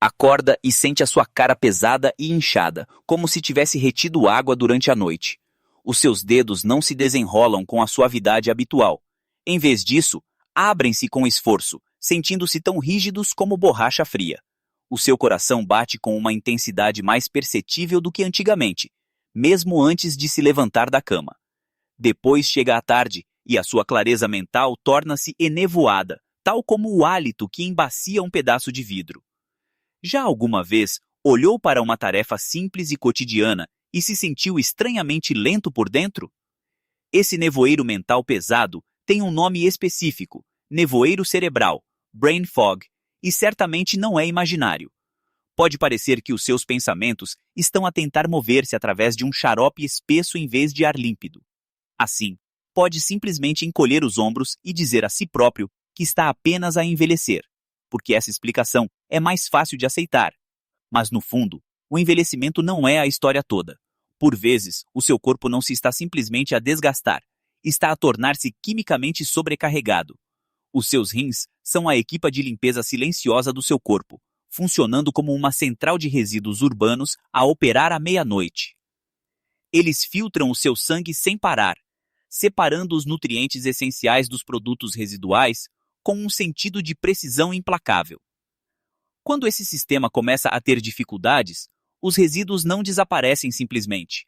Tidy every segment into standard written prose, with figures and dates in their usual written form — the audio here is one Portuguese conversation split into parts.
Acorda e sente a sua cara pesada e inchada, como se tivesse retido água durante a noite. Os seus dedos não se desenrolam com a suavidade habitual. Em vez disso, abrem-se com esforço, sentindo-se tão rígidos como borracha fria. O seu coração bate com uma intensidade mais perceptível do que antigamente, mesmo antes de se levantar da cama. Depois chega a tarde e a sua clareza mental torna-se enevoada, tal como o hálito que embacia um pedaço de vidro. Já alguma vez olhou para uma tarefa simples e cotidiana e se sentiu estranhamente lento por dentro? Esse nevoeiro mental pesado tem um nome específico, nevoeiro cerebral, brain fog, e certamente não é imaginário. Pode parecer que os seus pensamentos estão a tentar mover-se através de um xarope espesso em vez de ar límpido. Assim, pode simplesmente encolher os ombros e dizer a si próprio que está apenas a envelhecer, porque essa explicação é mais fácil de aceitar. Mas no fundo, o envelhecimento não é a história toda. Por vezes, o seu corpo não se está simplesmente a desgastar, está a tornar-se quimicamente sobrecarregado. Os seus rins são a equipa de limpeza silenciosa do seu corpo, funcionando como uma central de resíduos urbanos a operar à meia-noite. Eles filtram o seu sangue sem parar, separando os nutrientes essenciais dos produtos residuais com um sentido de precisão implacável. Quando esse sistema começa a ter dificuldades, os resíduos não desaparecem simplesmente.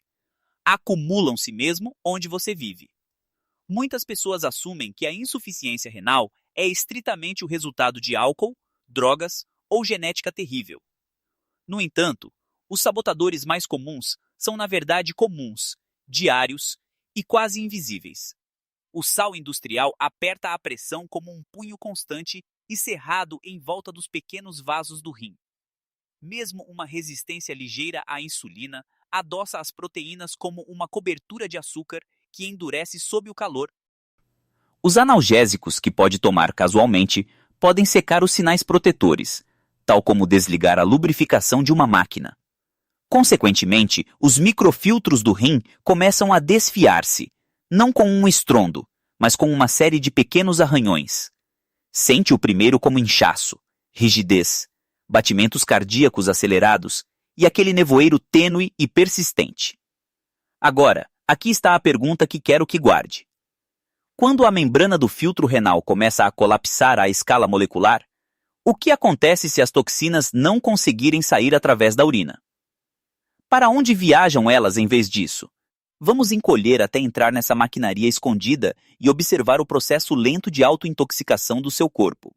Acumulam-se mesmo onde você vive. Muitas pessoas assumem que a insuficiência renal é estritamente o resultado de álcool, drogas ou genética terrível. No entanto, os sabotadores mais comuns são na verdade comuns, diários e quase invisíveis. O sal industrial aperta a pressão como um punho constante e cerrado em volta dos pequenos vasos do rim. Mesmo uma resistência ligeira à insulina adoça as proteínas como uma cobertura de açúcar que endurece sob o calor. Os analgésicos que pode tomar casualmente podem secar os sinais protetores, tal como desligar a lubrificação de uma máquina. Consequentemente, os microfiltros do rim começam a desfiar-se, não com um estrondo, mas com uma série de pequenos arranhões. Sente o primeiro como inchaço, rigidez, batimentos cardíacos acelerados e aquele nevoeiro tênue e persistente. Agora, aqui está a pergunta que quero que guarde. Quando a membrana do filtro renal começa a colapsar à escala molecular, o que acontece se as toxinas não conseguirem sair através da urina? Para onde viajam elas em vez disso? Vamos encolher até entrar nessa maquinaria escondida e observar o processo lento de autointoxicação do seu corpo.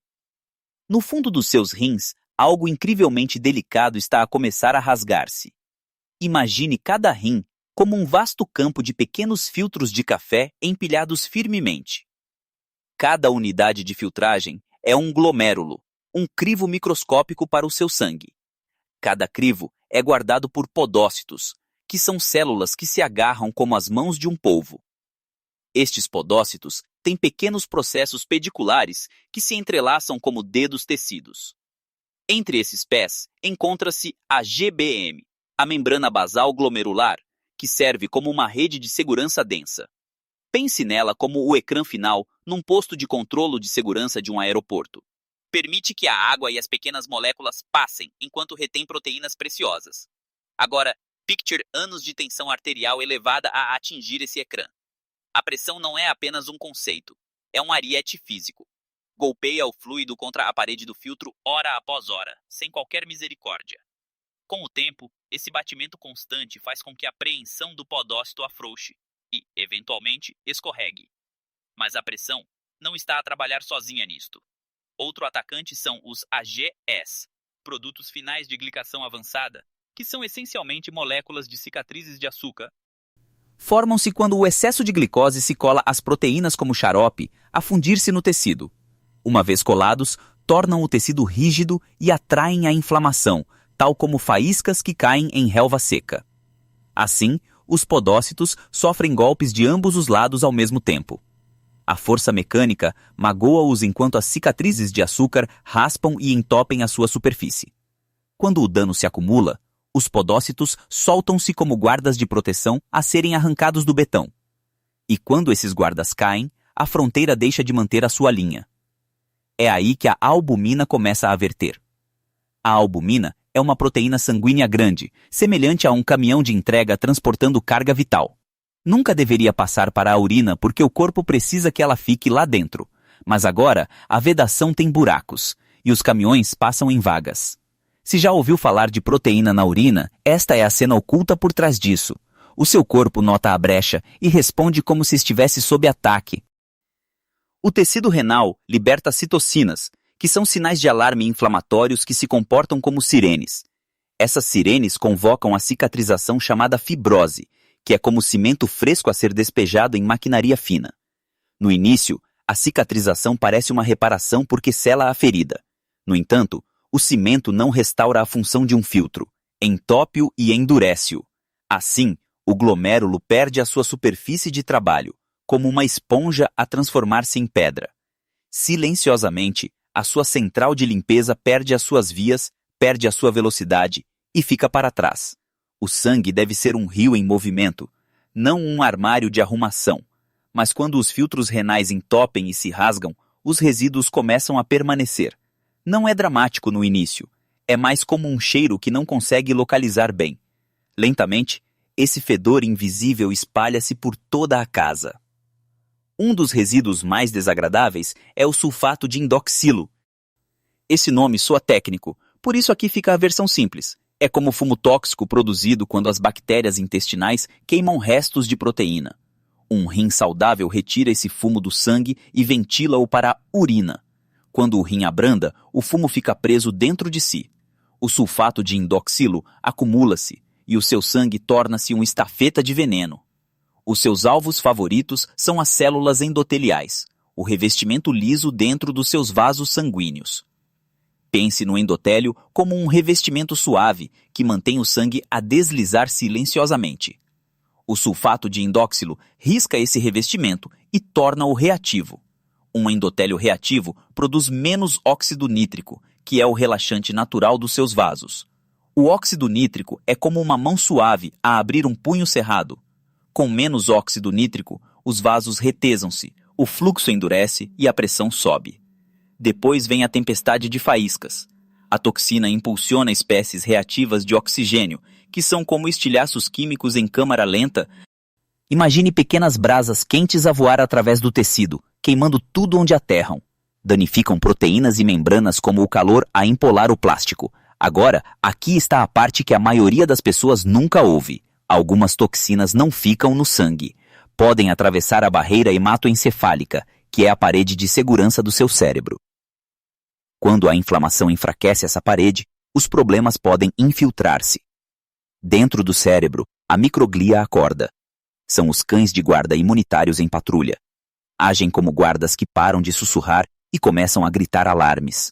No fundo dos seus rins, algo incrivelmente delicado está a começar a rasgar-se. Imagine cada rim como um vasto campo de pequenos filtros de café empilhados firmemente. Cada unidade de filtragem é um glomérulo, um crivo microscópico para o seu sangue. Cada crivo é guardado por podócitos, que são células que se agarram como as mãos de um polvo. Estes podócitos têm pequenos processos pediculares que se entrelaçam como dedos tecidos. Entre esses pés encontra-se a GBM, a membrana basal glomerular, que serve como uma rede de segurança densa. Pense nela como o ecrã final num posto de controlo de segurança de um aeroporto. Permite que a água e as pequenas moléculas passem enquanto retém proteínas preciosas. Agora, picture anos de tensão arterial elevada a atingir esse ecrã. A pressão não é apenas um conceito, é um ariete físico. Golpeia o fluido contra a parede do filtro hora após hora, sem qualquer misericórdia. Com o tempo, esse batimento constante faz com que a preensão do podócito afrouxe e, eventualmente, escorregue. Mas a pressão não está a trabalhar sozinha nisto. Outro atacante são os AGS, produtos finais de glicação avançada, que são essencialmente moléculas de cicatrizes de açúcar. Formam-se quando o excesso de glicose se cola às proteínas como xarope a fundir-se no tecido. Uma vez colados, tornam o tecido rígido e atraem a inflamação, tal como faíscas que caem em relva seca. Assim, os podócitos sofrem golpes de ambos os lados ao mesmo tempo. A força mecânica magoa-os enquanto as cicatrizes de açúcar raspam e entopem a sua superfície. Quando o dano se acumula, os podócitos soltam-se como guardas de proteção a serem arrancados do betão. E quando esses guardas caem, a fronteira deixa de manter a sua linha. É aí que a albumina começa a verter. A albumina é uma proteína sanguínea grande, semelhante a um caminhão de entrega transportando carga vital. Nunca deveria passar para a urina porque o corpo precisa que ela fique lá dentro. Mas agora, a vedação tem buracos, e os caminhões passam em vagas. Se já ouviu falar de proteína na urina, esta é a cena oculta por trás disso. O seu corpo nota a brecha e responde como se estivesse sob ataque. O tecido renal liberta citocinas, que são sinais de alarme inflamatórios que se comportam como sirenes. Essas sirenes convocam a cicatrização chamada fibrose, que é como cimento fresco a ser despejado em maquinaria fina. No início, a cicatrização parece uma reparação porque sela a ferida. No entanto, o cimento não restaura a função de um filtro, entope-o e endurece-o. Assim, o glomérulo perde a sua superfície de trabalho, como uma esponja a transformar-se em pedra. Silenciosamente, a sua central de limpeza perde as suas vias, perde a sua velocidade e fica para trás. O sangue deve ser um rio em movimento, não um armário de arrumação. Mas quando os filtros renais entopem e se rasgam, os resíduos começam a permanecer. Não é dramático no início, é mais como um cheiro que não consegue localizar bem. Lentamente, esse fedor invisível espalha-se por toda a casa. Um dos resíduos mais desagradáveis é o sulfato de indoxilo. Esse nome soa técnico, por isso aqui fica a versão simples. É como fumo tóxico produzido quando as bactérias intestinais queimam restos de proteína. Um rim saudável retira esse fumo do sangue e ventila-o para a urina. Quando o rim abranda, o fumo fica preso dentro de si. O sulfato de indoxilo acumula-se e o seu sangue torna-se um estafeta de veneno. Os seus alvos favoritos são as células endoteliais, o revestimento liso dentro dos seus vasos sanguíneos. Pense no endotélio como um revestimento suave que mantém o sangue a deslizar silenciosamente. O sulfato de indóxilo risca esse revestimento e torna-o reativo. Um endotélio reativo produz menos óxido nítrico, que é o relaxante natural dos seus vasos. O óxido nítrico é como uma mão suave a abrir um punho cerrado. Com menos óxido nítrico, os vasos retesam-se, o fluxo endurece e a pressão sobe. Depois vem a tempestade de faíscas. A toxina impulsiona espécies reativas de oxigênio, que são como estilhaços químicos em câmara lenta. Imagine pequenas brasas quentes a voar através do tecido, queimando tudo onde aterram. Danificam proteínas e membranas como o calor a empolar o plástico. Agora, aqui está a parte que a maioria das pessoas nunca ouve. Algumas toxinas não ficam no sangue. Podem atravessar a barreira hematoencefálica, que é a parede de segurança do seu cérebro. Quando a inflamação enfraquece essa parede, os problemas podem infiltrar-se. Dentro do cérebro, a microglia acorda. São os cães de guarda imunitários em patrulha. Agem como guardas que param de sussurrar e começam a gritar alarmes.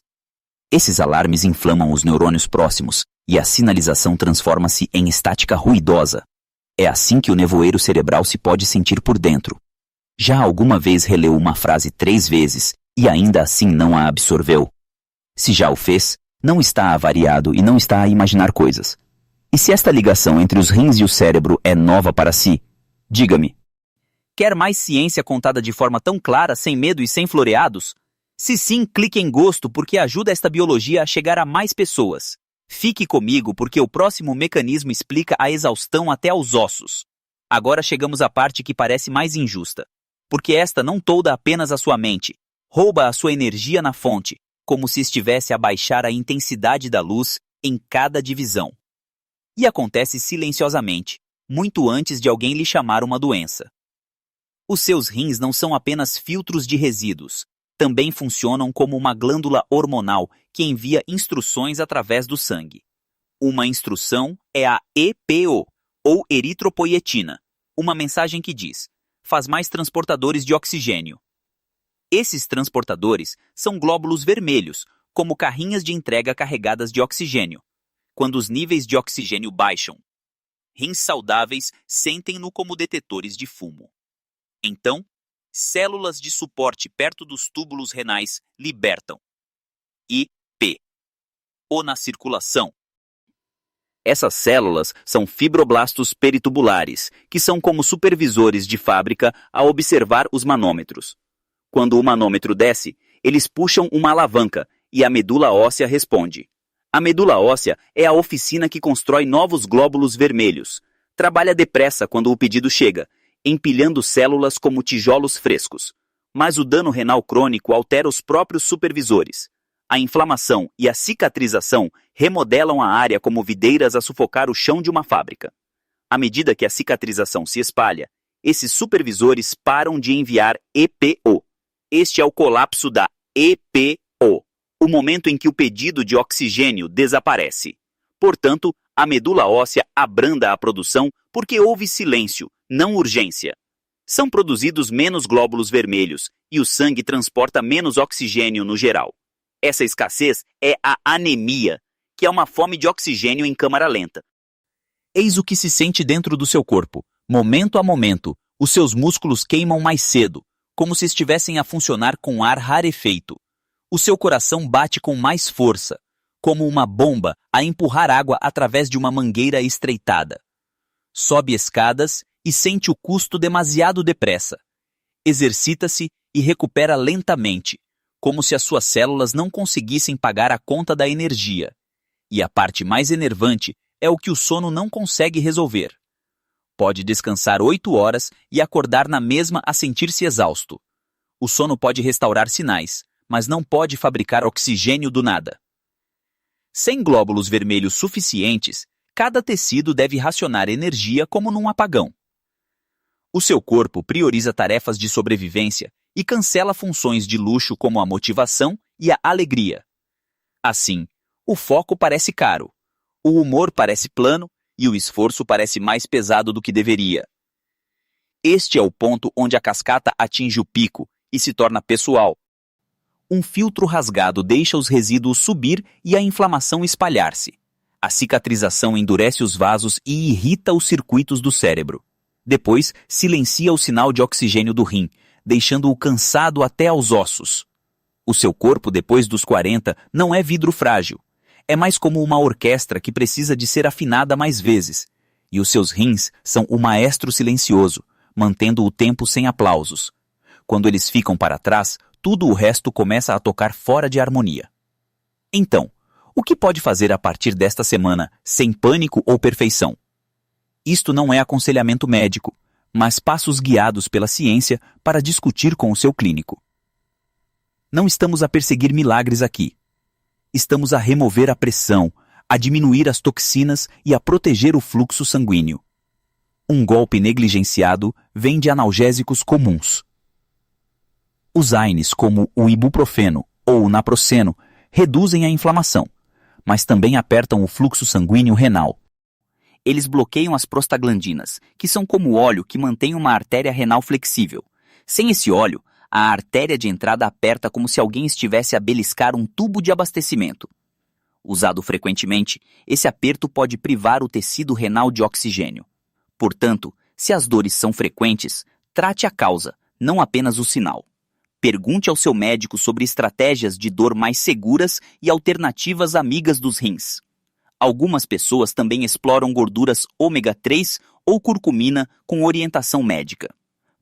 Esses alarmes inflamam os neurônios próximos e a sinalização transforma-se em estática ruidosa. É assim que o nevoeiro cerebral se pode sentir por dentro. Já alguma vez releu uma frase 3 vezes e ainda assim não a absorveu? Se já o fez, não está avariado e não está a imaginar coisas. E se esta ligação entre os rins e o cérebro é nova para si, diga-me. Quer mais ciência contada de forma tão clara, sem medo e sem floreados? Se sim, clique em gosto porque ajuda esta biologia a chegar a mais pessoas. Fique comigo porque o próximo mecanismo explica a exaustão até aos ossos. Agora chegamos à parte que parece mais injusta. Porque esta não tolda apenas a sua mente, rouba a sua energia na fonte, como se estivesse a baixar a intensidade da luz em cada divisão. E acontece silenciosamente, muito antes de alguém lhe chamar uma doença. Os seus rins não são apenas filtros de resíduos, também funcionam como uma glândula hormonal que envia instruções através do sangue. Uma instrução é a EPO, ou eritropoietina, uma mensagem que diz: faz mais transportadores de oxigênio. Esses transportadores são glóbulos vermelhos, como carrinhas de entrega carregadas de oxigênio. Quando os níveis de oxigênio baixam, rins saudáveis sentem-no como detetores de fumo. Então, células de suporte perto dos túbulos renais libertam IP, ou na circulação. Essas células são fibroblastos peritubulares, que são como supervisores de fábrica a observar os manômetros. Quando o manômetro desce, eles puxam uma alavanca e a medula óssea responde. A medula óssea é a oficina que constrói novos glóbulos vermelhos. Trabalha depressa quando o pedido chega, empilhando células como tijolos frescos. Mas o dano renal crônico altera os próprios supervisores. A inflamação e a cicatrização remodelam a área como videiras a sufocar o chão de uma fábrica. À medida que a cicatrização se espalha, esses supervisores param de enviar EPO. Este é o colapso da EPO, o momento em que o pedido de oxigênio desaparece. Portanto, a medula óssea abranda a produção porque houve silêncio, não urgência. São produzidos menos glóbulos vermelhos e o sangue transporta menos oxigênio no geral. Essa escassez é a anemia, que é uma fome de oxigênio em câmara lenta. Eis o que se sente dentro do seu corpo. Momento a momento, os seus músculos queimam mais cedo, como se estivessem a funcionar com ar rarefeito. O seu coração bate com mais força, como uma bomba a empurrar água através de uma mangueira estreitada. Sobe escadas e sente o custo demasiado depressa. Exercita-se e recupera lentamente, como se as suas células não conseguissem pagar a conta da energia. E a parte mais enervante é o que o sono não consegue resolver. Pode descansar 8 horas e acordar na mesma a sentir-se exausto. O sono pode restaurar sinais, mas não pode fabricar oxigênio do nada. Sem glóbulos vermelhos suficientes, cada tecido deve racionar energia como num apagão. O seu corpo prioriza tarefas de sobrevivência e cancela funções de luxo como a motivação e a alegria. Assim, o foco parece caro, o humor parece plano e o esforço parece mais pesado do que deveria. Este é o ponto onde a cascata atinge o pico e se torna pessoal. Um filtro rasgado deixa os resíduos subir e a inflamação espalhar-se. A cicatrização endurece os vasos e irrita os circuitos do cérebro. Depois, silencia o sinal de oxigênio do rim, deixando-o cansado até aos ossos. O seu corpo, depois dos 40, não é vidro frágil. É mais como uma orquestra que precisa de ser afinada mais vezes. E os seus rins são o maestro silencioso, mantendo o tempo sem aplausos. Quando eles ficam para trás, tudo o resto começa a tocar fora de harmonia. Então, o que pode fazer a partir desta semana, sem pânico ou perfeição? Isto não é aconselhamento médico, mas passos guiados pela ciência para discutir com o seu clínico. Não estamos a perseguir milagres aqui. Estamos a remover a pressão, a diminuir as toxinas e a proteger o fluxo sanguíneo. Um golpe negligenciado vem de analgésicos comuns. Os AINES, como o ibuprofeno ou o naproxeno, reduzem a inflamação, mas também apertam o fluxo sanguíneo renal. Eles bloqueiam as prostaglandinas, que são como óleo que mantém uma artéria renal flexível. Sem esse óleo, a artéria de entrada aperta como se alguém estivesse a beliscar um tubo de abastecimento. Usado frequentemente, esse aperto pode privar o tecido renal de oxigênio. Portanto, se as dores são frequentes, trate a causa, não apenas o sinal. Pergunte ao seu médico sobre estratégias de dor mais seguras e alternativas amigas dos rins. Algumas pessoas também exploram gorduras ômega 3 ou curcumina com orientação médica.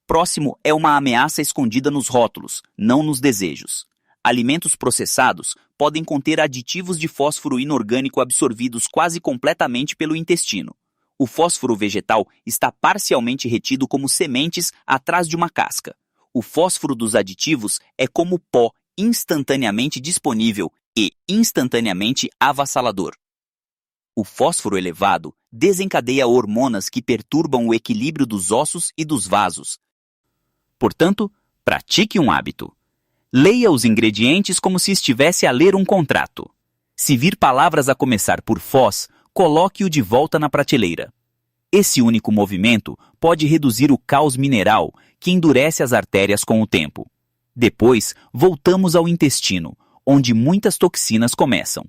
Próximo é uma ameaça escondida nos rótulos, não nos desejos. Alimentos processados podem conter aditivos de fósforo inorgânico absorvidos quase completamente pelo intestino. O fósforo vegetal está parcialmente retido como sementes atrás de uma casca. O fósforo dos aditivos é como pó instantaneamente disponível e instantaneamente avassalador. O fósforo elevado desencadeia hormonas que perturbam o equilíbrio dos ossos e dos vasos. Portanto, pratique um hábito. Leia os ingredientes como se estivesse a ler um contrato. Se vir palavras a começar por Foz, coloque-o de volta na prateleira. Esse único movimento pode reduzir o caos mineral que endurece as artérias com o tempo. Depois, voltamos ao intestino, onde muitas toxinas começam.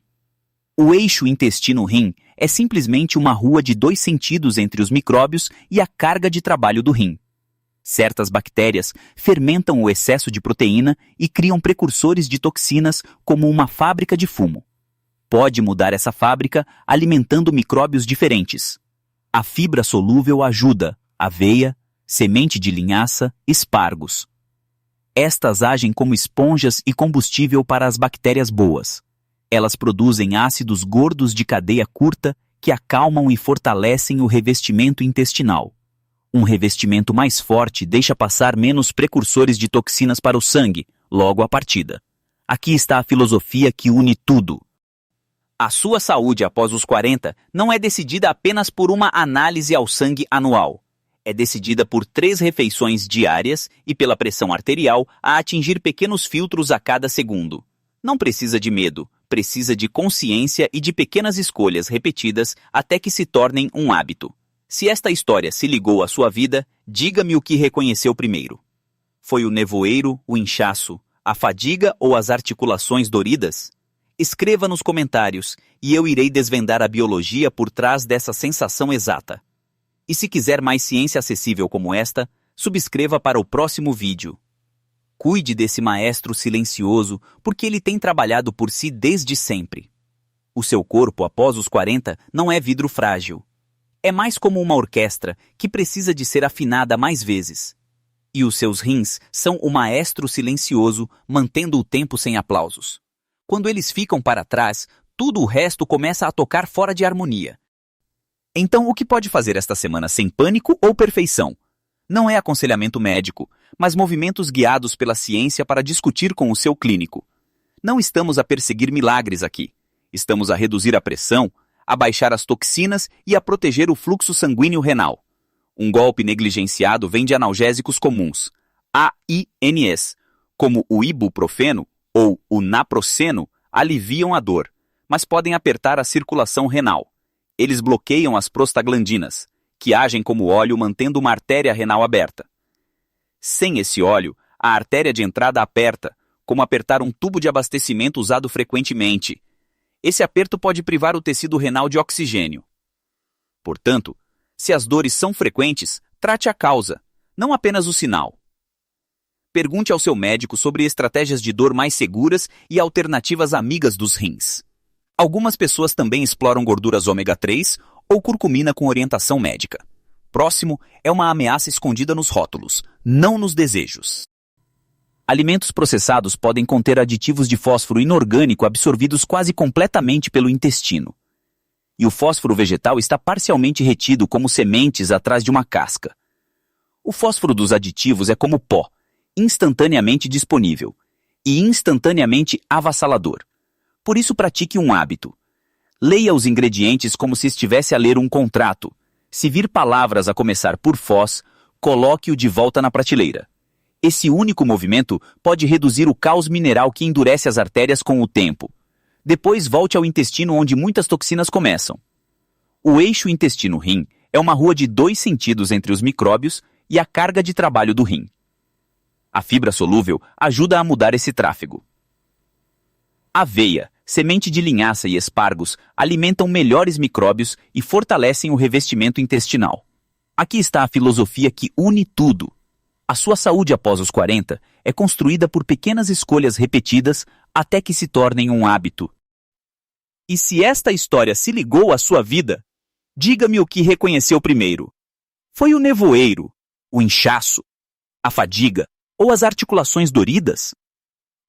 O eixo intestino-rim é simplesmente uma rua de 2 sentidos entre os micróbios e a carga de trabalho do rim. Certas bactérias fermentam o excesso de proteína e criam precursores de toxinas como uma fábrica de fumo. Pode mudar essa fábrica alimentando micróbios diferentes. A fibra solúvel ajuda, aveia, semente de linhaça, espargos. Estas agem como esponjas e combustível para as bactérias boas. Elas produzem ácidos gordos de cadeia curta que acalmam e fortalecem o revestimento intestinal. Um revestimento mais forte deixa passar menos precursores de toxinas para o sangue, logo à partida. Aqui está a filosofia que une tudo. A sua saúde após os 40 não é decidida apenas por uma análise ao sangue anual. É decidida por 3 refeições diárias e pela pressão arterial a atingir pequenos filtros a cada segundo. Não precisa de medo, precisa de consciência e de pequenas escolhas repetidas até que se tornem um hábito. Se esta história se ligou à sua vida, diga-me o que reconheceu primeiro. Foi o nevoeiro, o inchaço, a fadiga ou as articulações doridas? Escreva nos comentários e eu irei desvendar a biologia por trás dessa sensação exata. E se quiser mais ciência acessível como esta, subscreva para o próximo vídeo. Cuide desse maestro silencioso, porque ele tem trabalhado por si desde sempre. O seu corpo após os 40 não é vidro frágil. É mais como uma orquestra que precisa de ser afinada mais vezes. E os seus rins são o maestro silencioso, mantendo o tempo sem aplausos. Quando eles ficam para trás, tudo o resto começa a tocar fora de harmonia. Então, o que pode fazer esta semana sem pânico ou perfeição? Não é aconselhamento médico, mas movimentos guiados pela ciência para discutir com o seu clínico. Não estamos a perseguir milagres aqui. Estamos a reduzir a pressão, a baixar as toxinas e a proteger o fluxo sanguíneo renal. Um golpe negligenciado vem de analgésicos comuns, AINs, como o ibuprofeno ou o naproxeno, aliviam a dor, mas podem apertar a circulação renal. Eles bloqueiam as prostaglandinas, que agem como óleo mantendo uma artéria renal aberta. Sem esse óleo, a artéria de entrada aperta, como apertar um tubo de abastecimento usado frequentemente. Esse aperto pode privar o tecido renal de oxigênio. Portanto, se as dores são frequentes, trate a causa, não apenas o sinal. Pergunte ao seu médico sobre estratégias de dor mais seguras e alternativas amigas dos rins. Algumas pessoas também exploram gorduras ômega 3 ou curcumina com orientação médica. Próximo é uma ameaça escondida nos rótulos, não nos desejos. Alimentos processados podem conter aditivos de fósforo inorgânico absorvidos quase completamente pelo intestino. E o fósforo vegetal está parcialmente retido como sementes atrás de uma casca. O fósforo dos aditivos é como pó, instantaneamente disponível e instantaneamente avassalador. Por isso pratique um hábito. Leia os ingredientes como se estivesse a ler um contrato. Se vir palavras a começar por Foz, coloque-o de volta na prateleira. Esse único movimento pode reduzir o caos mineral que endurece as artérias com o tempo. Depois volte ao intestino onde muitas toxinas começam. O eixo intestino-rim é uma rua de 2 sentidos entre os micróbios e a carga de trabalho do rim. A fibra solúvel ajuda a mudar esse tráfego. Aveia, semente de linhaça e espargos alimentam melhores micróbios e fortalecem o revestimento intestinal. Aqui está a filosofia que une tudo. A sua saúde após os 40 é construída por pequenas escolhas repetidas até que se tornem um hábito. E se esta história se ligou à sua vida, diga-me o que reconheceu primeiro. Foi o nevoeiro, o inchaço, a fadiga ou as articulações doridas?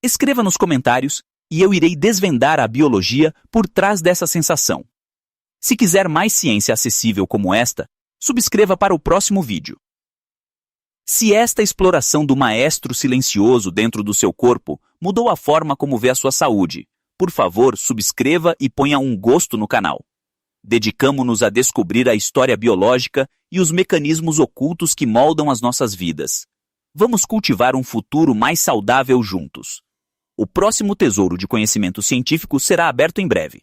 Escreva nos comentários e eu irei desvendar a biologia por trás dessa sensação. Se quiser mais ciência acessível como esta, subscreva para o próximo vídeo. Se esta exploração do maestro silencioso dentro do seu corpo mudou a forma como vê a sua saúde, por favor, subscreva e ponha um gosto no canal. Dedicamo-nos a descobrir a história biológica e os mecanismos ocultos que moldam as nossas vidas. Vamos cultivar um futuro mais saudável juntos. O próximo tesouro de conhecimento científico será aberto em breve.